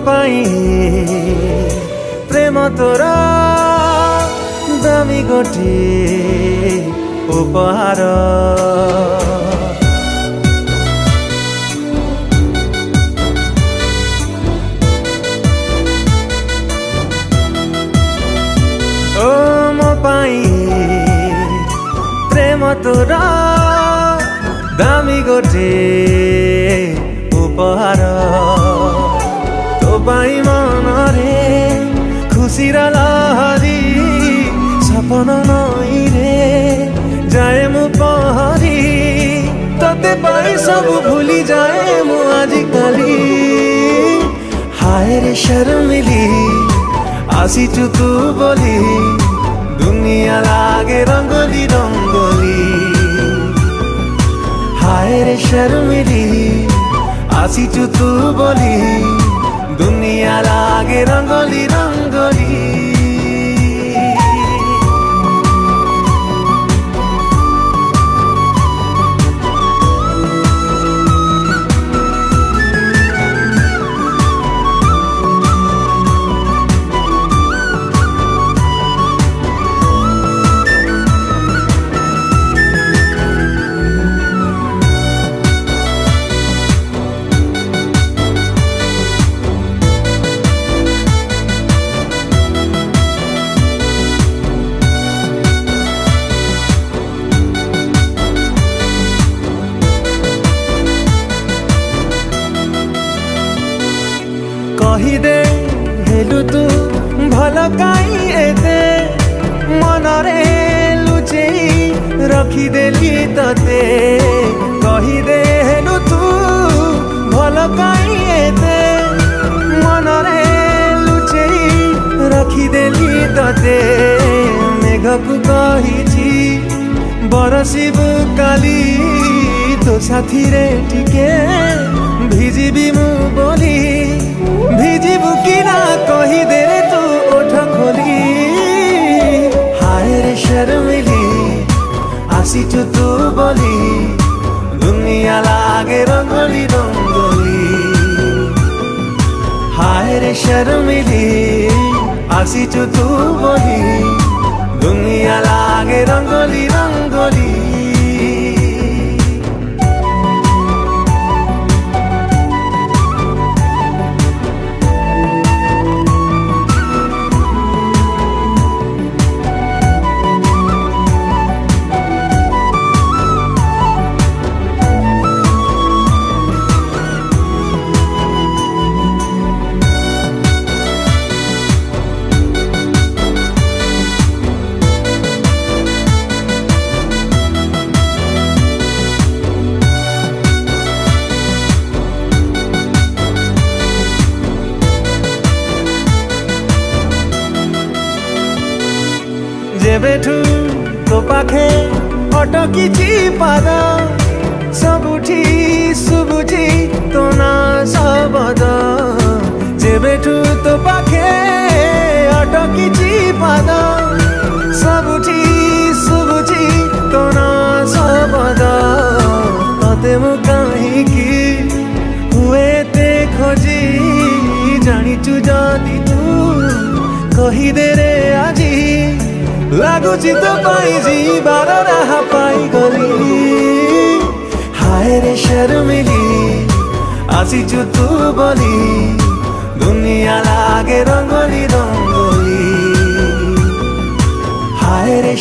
पाई प्रेम तोर दामी गोटे उपहार ओ मो पाई प्रेम तोर दामी गोटे उपहार तो पाई मनरे खुशी लहरी सपन नई रे जाए मु पहरी तते पाई सब भूली जाए मु आजिकाली हाय रे शर्मिली आसीचु तू बोली दुनिया लागे रंगोली रंगोली हाय रे शर्मिली आसीचु तू बोली दुनिया लागे रंगोली रंगोली कहीदे हेलु तू भल काई एते मनरे लुचेई रखिदेली तते कहीदे हेलु तू भल काई एते मनरे लुचेई रखिदेली तते मेघकु कहिछि बरसिबु काली तो साथी रे टिके भिजिबी मु बोली भिजिबु कि ना कही दे रे तू ओठ खोली हाय रे शर्मिली आसीचु तू बोली दुनिया लागे रंगोली रंगोली हाय रे शर्मिली आसीचु तू बोली दुनिया लागे रंगोली रंगोली जेबेठू तो पाखे अटकिछि पाद सबुठी सुबुझी तो ना सबद जेबेठू तो पाखे अटकिछि पाद सबुठी सुबुझी तो ना सबद तते मु काहीकि हुए ते खोजी जानिचु जदि तू कही दे रे आजी लागुची तो पाई जीवार राह पाई गली हाय रे शर्मिली आसीचु तू बोली दुनिया लागे रंगोली रंगोली हाय रे